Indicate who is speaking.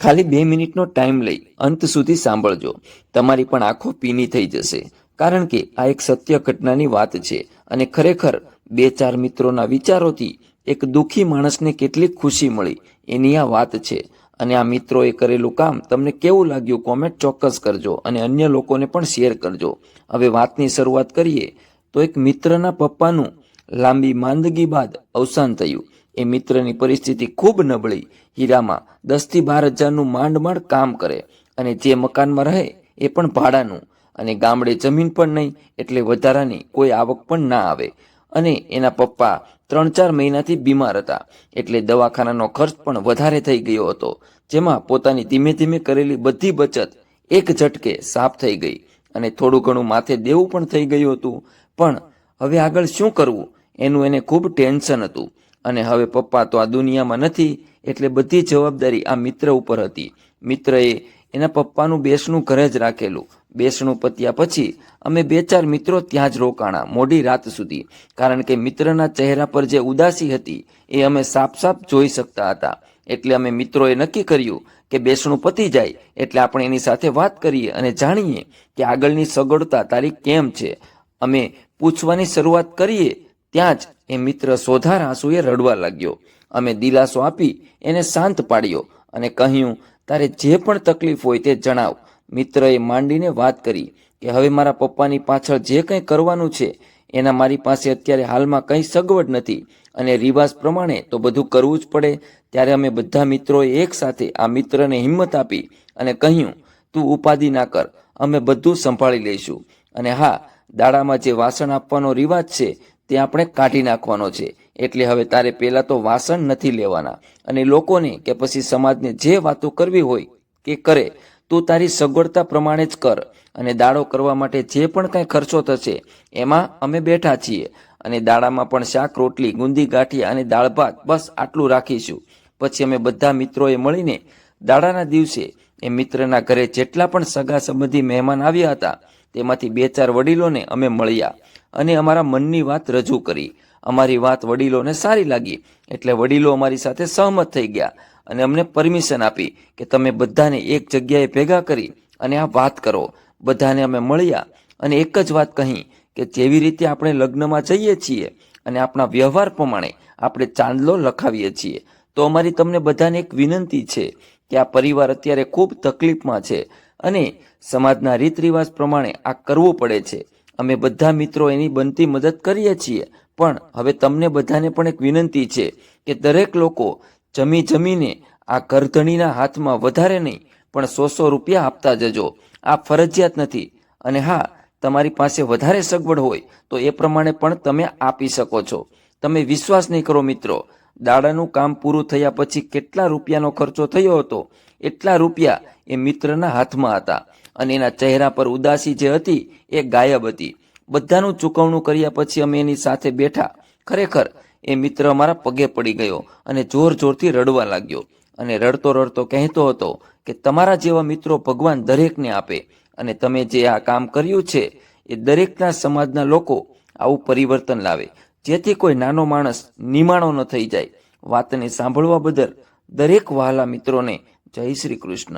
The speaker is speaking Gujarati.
Speaker 1: ખાલી 2 મિનિટનો ટાઈમ લઈ અંત સુધી સાંભળજો, તમારી પણ આંખો પીની થઈ જશે, કારણ કે આ એક સત્ય ઘટનાની વાત છે અને ખરેખર 2-4 મિત્રોના વિચારોથી એક દુઃખી માણસને કેટલી ખુશી મળી એની આ વાત છે। અને આ મિત્રોએ કરેલું કામ તમને કેવું લાગ્યું કોમેન્ટ ચોક્કસ કરજો અને અન્ય લોકોને પણ શેર કરજો। હવે વાતની શરૂઆત કરીએ તો એક મિત્રના પપ્પાનું લાંબી માંદગી બાદ અવસાન થયું। એ મિત્રની પરિસ્થિતિ ખૂબ નબળી, હીરામાં 10 થી 12 હજારનું માંડ કામ કરે અને જે મકાનમાં રહે એ પણ ભાડાનું, અને ગામડે જમીન પણ નહીં એટલે વધારાની કોઈ આવક પણ ના આવે, અને એના પપ્પા 3-4 મહિનાથી બીમાર હતા એટલે દવાખાનાનો ખર્ચ પણ વધારે થઈ ગયો હતો, જેમાં પોતાની ધીમે ધીમે કરેલી બધી બચત એક ઝટકે સાફ થઈ ગઈ અને થોડું ઘણું માથે દેવું પણ થઈ ગયું હતું। પણ હવે આગળ શું કરવું એનું એને ખૂબ ટેન્શન હતું, અને હવે પપ્પા તો આ દુનિયામાં નથી એટલે બધી જવાબદારી આ મિત્ર ઉપર હતી। મિત્રએ એના પપ્પાનું બેસણું ઘરે જ રાખેલું। બેસણું પત્યા પછી અમે 2-4 મિત્રો ત્યાં જ રોકાણા મોડી રાત સુધી, કારણ કે મિત્રના ચહેરા પર જે ઉદાસી હતી એ અમે સાફ જોઈ શકતા હતા। એટલે અમે મિત્રોએ નક્કી કર્યું કે બેસણું પતી જાય એટલે આપણે એની સાથે વાત કરીએ અને જાણીએ કે આગળની સગવડતા તારી કેમ છે। અમે પૂછવાની શરૂઆત કરીએ ત્યાં જ એ મિત્ર સોધાર આંસુએ રડવા લાગ્યો। અમે દિલાસો આપી એને શાંત પાડ્યો અને કહ્યું, તારે જે પણ તકલીફ હોય તે જણાવ। મિત્રએ માંડીને વાત કરી કે હવે મારા પપ્પાની પાછળ જે કંઈ કરવાનું છે એના મારી પાસે અત્યારે હાલમાં કંઈ સગવડ નથી અને રિવાજ પ્રમાણે તો બધું કરવું જ પડે। ત્યારે અમે બધા મિત્રોએ એક સાથે આ મિત્રને હિંમત આપી અને કહ્યું, તું ઉપાધિ ના કર, અમે બધું સંભાળી લઈશું, અને હા, દાડામાં જે વાસણ આપવાનો રિવાજ છે તે આપણે કાઢી નાખવાનો છે, એટલે હવે તારે પહેલાં તો વાસણ નથી લેવાના, અને લોકોને કે પછી સમાજને જે વાતો કરવી હોય કે કરે, તું તારી સગવડતા પ્રમાણે જ કર, અને દાડો કરવા માટે જે પણ કાંઈ ખર્ચો થશે એમાં અમે બેઠા છીએ, અને દાડામાં પણ શાક રોટલી, ગુંદી ગાંઠિયા અને દાળ ભાત બસ આટલું રાખીશું। પછી અમે બધા મિત્રોએ મળીને દાડાના દિવસે એ મિત્રના ઘરે જેટલા પણ સગા સંબંધી મહેમાન આવ્યા હતા તેમાંથી 2-4 વડીલોને અમે મળ્યા અને અમારા મનની વાત રજૂ કરી। અમારી વાત વડીલોને સારી લાગી એટલે વડીલો અમારી સાથે સહમત થઈ ગયા અને અમને પરમિશન આપી કે તમે બધાને એક જગ્યાએ ભેગા કરી અને આ વાત કરો। બધાને અમે મળ્યા અને એક જ વાત કહી કે જેવી રીતે આપણે લગ્નમાં જઈએ છીએ અને આપણા વ્યવહાર પ્રમાણે આપણે ચાંદલો લખાવીએ છીએ, તો અમારી તમને બધાને એક વિનંતી છે કે આ પરિવાર અત્યારે ખૂબ તકલીફમાં છે અને સમાજના રીત રિવાજ પ્રમાણે આ કરવું પડે છે। અમે બધા મિત્રો એની બનતી મદદ કરીએ છીએ, પણ હવે તમને બધાને પણ એક વિનંતી છે કે દરેક લોકો જમીને આ ઘરધણીના હાથમાં વધારે નહીં પણ 100 રૂપિયા આપતા જજો। આ ફરજિયાત નથી, અને હા, તમારી પાસે વધારે સગવડ હોય તો એ પ્રમાણે પણ તમે આપી શકો છો। તમે વિશ્વાસ નહીં કરો મિત્રો, દાડાનું કામ પૂરું થયા પછી કેટલા રૂપિયાનો ખર્ચો થયો હતો એટલા રૂપિયા એ મિત્રના હાથમાં હતા, અને એના ચહેરા પર ઉદાસી જે હતી એ ગાયબ હતી। બધાનું ચૂકવણું કર્યા પછી અમે એની સાથે બેઠા। ખરેખર એ મિત્ર અમારા પગે પડી ગયો અને જોરથી રડવા લાગ્યો, અને રડતો રડતો કહેતો હતો કે તમારા જેવા મિત્રો ભગવાન દરેકને આપે, અને તમે જે આ કામ કર્યું છે એ દરેકના સમાજના લોકો આવું પરિવર્તન લાવે, જેથી કોઈ નાનો માણસ નિમાણો ન થઈ જાય। વાતને સાંભળવા બદલ દરેક વહાલા મિત્રોને જય શ્રી કૃષ્ણ।